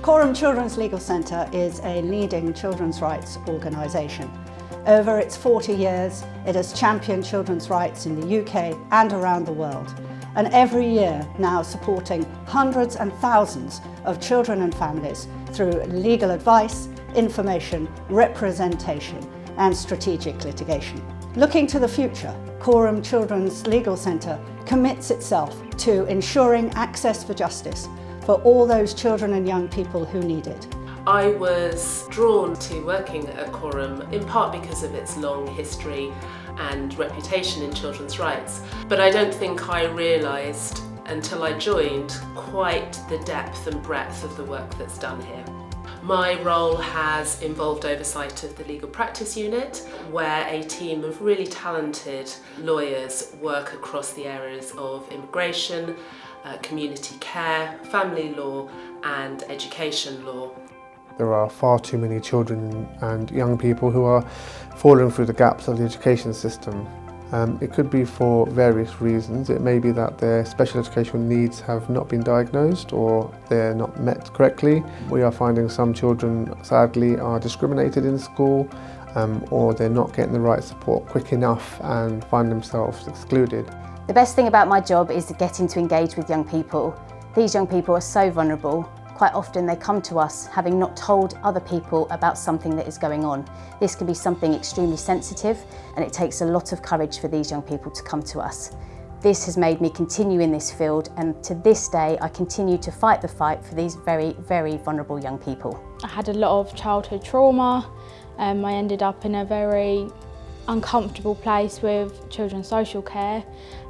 Quorum Children's Legal Centre is a leading children's rights organisation. Over its 40 years, it has championed children's rights in the UK and around the world, and every year now supporting hundreds and thousands of children and families through legal advice, information, representation and strategic litigation. Looking to the future, Quorum Children's Legal Centre commits itself to ensuring access for justice for all those children and young people who need it. I was drawn to working at Quorum in part because of its long history and reputation in children's rights, but I don't think I realised until I joined quite the depth and breadth of the work that's done here. My role has involved oversight of the legal practice unit, where a team of really talented lawyers work across the areas of immigration, community care, family law and education law. There are far too many children and young people who are falling through the gaps of the education system. It could be for various reasons. It may be that their special educational needs have not been diagnosed or they're not met correctly. We are finding some children, sadly, are discriminated in school or they're not getting the right support quick enough and find themselves excluded. The best thing about my job is getting to engage with young people. These young people are so vulnerable. Quite often they come to us having not told other people about something that is going on. This can be something extremely sensitive, and it takes a lot of courage for these young people to come to us. This has made me continue in this field, and to this day I continue to fight the fight for these very, very vulnerable young people. I had a lot of childhood trauma. I ended up in a very uncomfortable place with children's social care,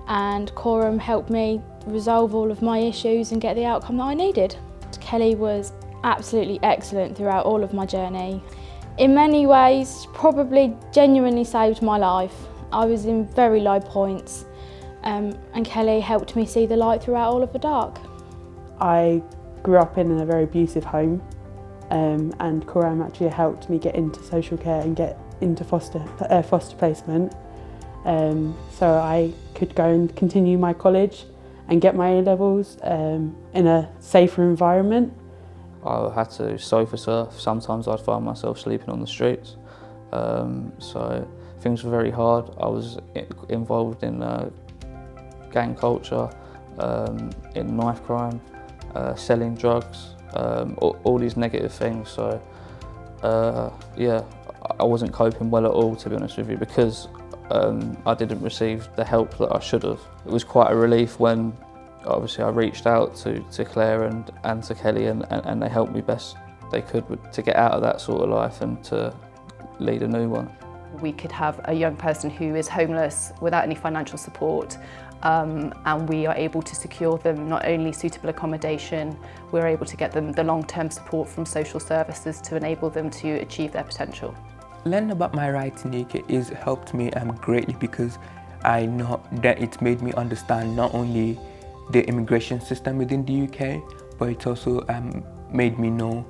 and Quorum helped me resolve all of my issues and get the outcome that I needed. Kelly was absolutely excellent throughout all of my journey. In many ways, probably genuinely saved my life. I was in very low points, and Kelly helped me see the light throughout all of the dark. I grew up in a very abusive home, and Quorum actually helped me get into social care and get into foster placement, so I could go and continue my college and get my A-levels in a safer environment. I had to sofa surf. Sometimes I'd find myself sleeping on the streets. So things were very hard. I was involved in gang culture, in knife crime, selling drugs, all these negative things. So yeah, I wasn't coping well at all, to be honest with you, because I didn't receive the help that I should have. It was quite a relief when obviously I reached out to Claire and to Kelly, and they helped me best they could to get out of that sort of life and to lead a new one. We could have a young person who is homeless without any financial support, and we are able to secure them not only suitable accommodation, we're able to get them the long-term support from social services to enable them to achieve their potential. Learning about my rights in the UK has helped me greatly, because I know that it's made me understand not only the immigration system within the UK, but it also made me know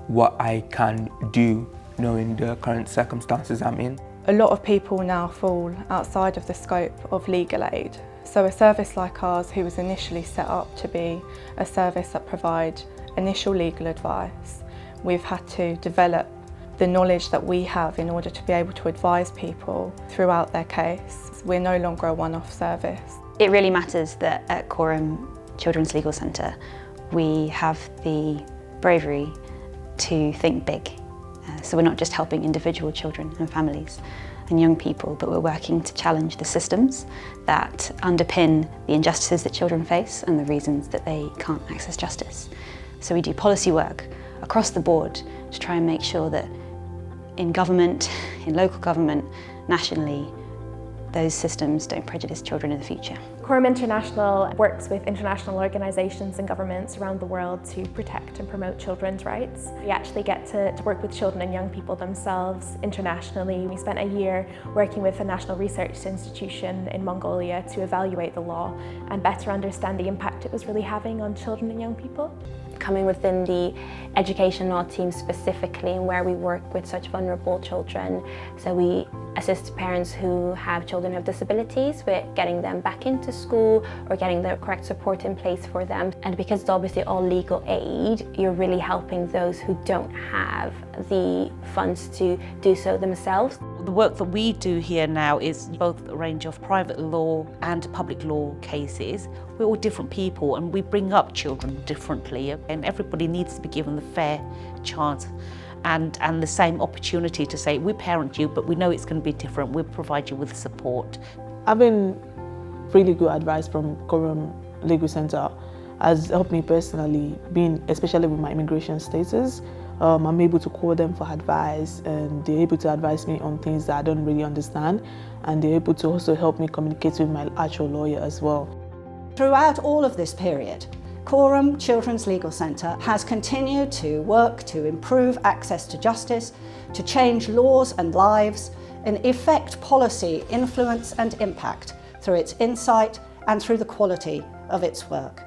what I can do knowing the current circumstances I'm in. A lot of people now fall outside of the scope of legal aid. So a service like ours, who was initially set up to be a service that provides initial legal advice, we've had to develop the knowledge that we have in order to be able to advise people throughout their case. We're no longer a one-off service. It really matters that at Quorum Children's Legal Centre we have the bravery to think big. So we're not just helping individual children and families and young people, but we're working to challenge the systems that underpin the injustices that children face and the reasons that they can't access justice. So we do policy work across the board to try and make sure that in government, in local government, nationally, those systems don't prejudice children in the future. Quorum International works with international organisations and governments around the world to protect and promote children's rights. We actually get to work with children and young people themselves internationally. We spent a year working with a national research institution in Mongolia to evaluate the law and better understand the impact it was really having on children and young people. coming within the education law team specifically, and where we work with such vulnerable children. So we assist parents who have children with disabilities with getting them back into school or getting the correct support in place for them. And because it's obviously all legal aid, you're really helping those who don't have the funds to do so themselves. The work that we do here now is both a range of private law and public law cases. We're all different people and we bring up children differently, and everybody needs to be given the fair chance and the same opportunity to say, we parent you, but we know it's going to be different. We'll provide you with support. Having really good advice from Quorum Legal Centre has helped me personally, especially with my immigration status. I'm able to call them for advice, and they're able to advise me on things that I don't really understand, and they're able to also help me communicate with my actual lawyer as well. Throughout all of this period, Quorum Children's Legal Centre has continued to work to improve access to justice, to change laws and lives, and effect policy influence and impact through its insight and through the quality of its work.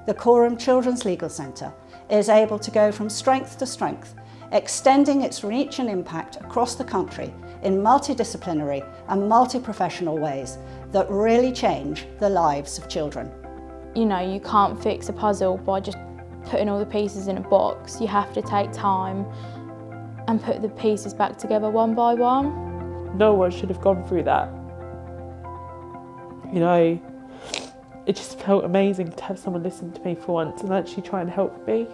The Quorum Children's Legal Centre is able to go from strength to strength, extending its reach and impact across the country in multidisciplinary and multi-professional ways that really change the lives of children. You know, you can't fix a puzzle by just putting all the pieces in a box. You have to take time and put the pieces back together one by one. No one should have gone through that. You know, it just felt amazing to have someone listen to me for once and actually try and help me.